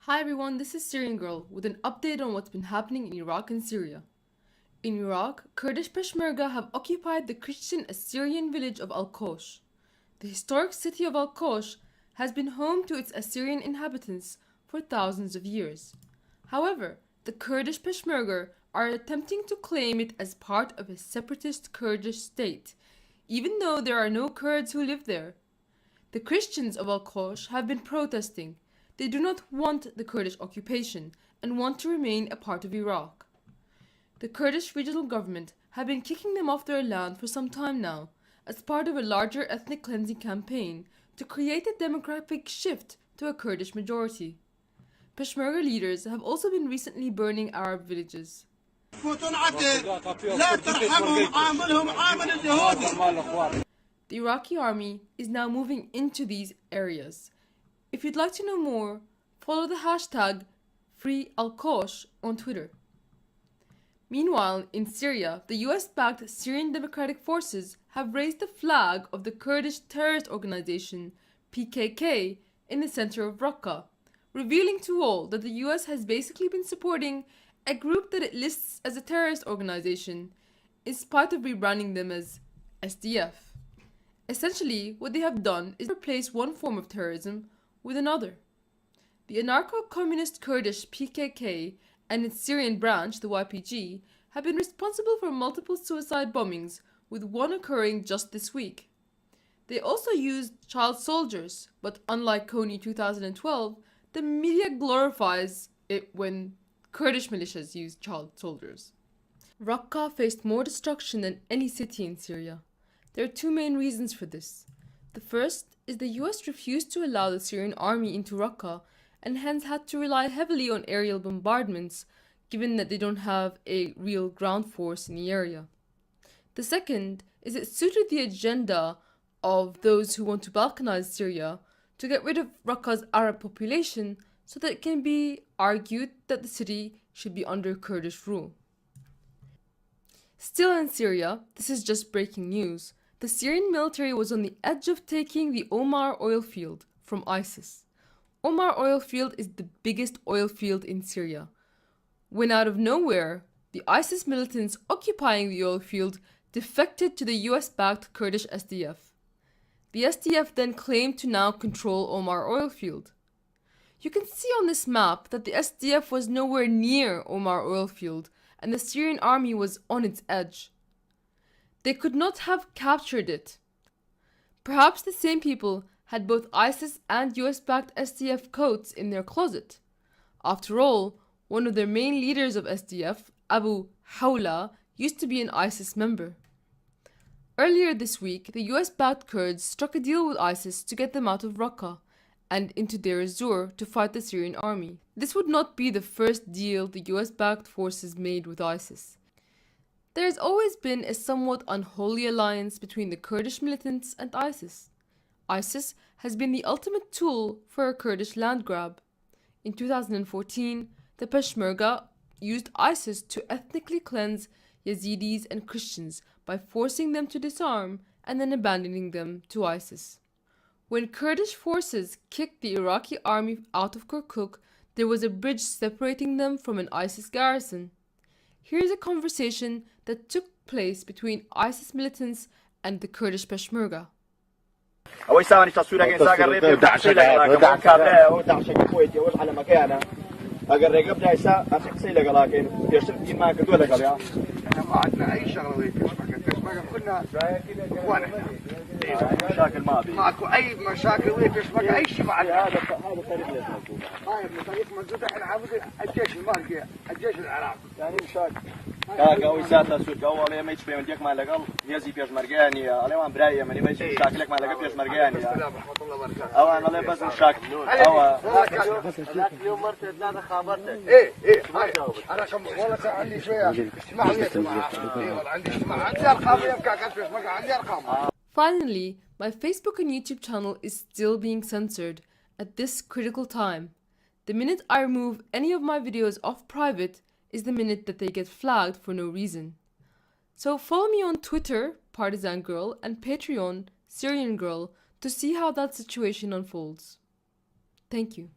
Hi everyone, this is Syrian Girl with an update on what's been happening in Iraq and Syria. In Iraq, Kurdish Peshmerga have occupied the Christian Assyrian village of Al-Kosh. The historic city of Al-Kosh has been home to its Assyrian inhabitants for thousands of years. However, the Kurdish Peshmerga are attempting to claim it as part of a separatist Kurdish state, even though there are no Kurds who live there. The Christians of Al-Kosh have been protesting. They do not want the Kurdish occupation and want to remain a part of Iraq. The Kurdish regional government have been kicking them off their land for some time now, as part of a larger ethnic cleansing campaign to create a demographic shift to a Kurdish majority. Peshmerga leaders have also been recently burning Arab villages. The Iraqi army is now moving into these areas. If you'd like to know more, follow the hashtag FreeAlKosh on Twitter. Meanwhile, in Syria, the US-backed Syrian Democratic Forces have raised the flag of the Kurdish terrorist organization PKK in the center of Raqqa, revealing to all that the US has basically been supporting a group that it lists as a terrorist organization, in spite of rebranding them as SDF. Essentially, what they have done is replace one form of terrorism with another. The anarcho-communist Kurdish PKK and its Syrian branch, the YPG, have been responsible for multiple suicide bombings, with one occurring just this week. They also used child soldiers, but unlike Kony 2012, the media glorifies it when Kurdish militias use child soldiers. Raqqa faced more destruction than any city in Syria. There are two main reasons for this. The first is the US refused to allow the Syrian army into Raqqa and hence had to rely heavily on aerial bombardments, given that they don't have a real ground force in the area. The second is it suited the agenda of those who want to balkanize Syria to get rid of Raqqa's Arab population so that it can be argued that the city should be under Kurdish rule. Still in Syria, this is just breaking news. The Syrian military was on the edge of taking the Omar oil field from ISIS. Omar oil field is the biggest oil field in Syria. When out of nowhere, the ISIS militants occupying the oil field defected to the US-backed Kurdish SDF. The SDF then claimed to now control Omar oil field. You can see on this map that the SDF was nowhere near Omar oil field and the Syrian army was on its edge. They could not have captured it. Perhaps the same people had both ISIS and US-backed SDF coats in their closet. After all, one of their main leaders of SDF, Abu Hawla, used to be an ISIS member. Earlier this week, the US-backed Kurds struck a deal with ISIS to get them out of Raqqa and into Deir ez-Zor to fight the Syrian army. This would not be the first deal the US-backed forces made with ISIS. There has always been a somewhat unholy alliance between the Kurdish militants and ISIS. ISIS has been the ultimate tool for a Kurdish land grab. In 2014, the Peshmerga used ISIS to ethnically cleanse Yazidis and Christians by forcing them to disarm and then abandoning them to ISIS. When Kurdish forces kicked the Iraqi army out of Kirkuk, there was a bridge separating them from an ISIS garrison. Here's a conversation that took place between ISIS militants and the Kurdish Peshmerga. مشاكل ماكو اي مشاكل ويا بيشمك اي شيء بعد هذا هاي طريق منفتح العبد الجيش المالكي الجيش العراقي يعني مشاكل كاكا ويساتا سوق اول ما يتش بين ديك مالك يزي بيشمرغاني على وان برايه ماني ما مشاكلك مالك بيشمرغاني السلام ورحمه الله وبركاته او انا بس مشاكل او ذاك اليوم مرت ثلاثه خابرتك ايه انا كم والله عندي شويه اجتماع والله عندي اجتماع عندي ارقام يمكن بيشمرغ عندي ارقام. Finally, my Facebook and YouTube channel is still being censored at this critical time. The minute I remove any of my videos off private is the minute that they get flagged for no reason. So follow me on Twitter, Partisan Girl, and Patreon, Syrian Girl, to see how that situation unfolds. Thank you.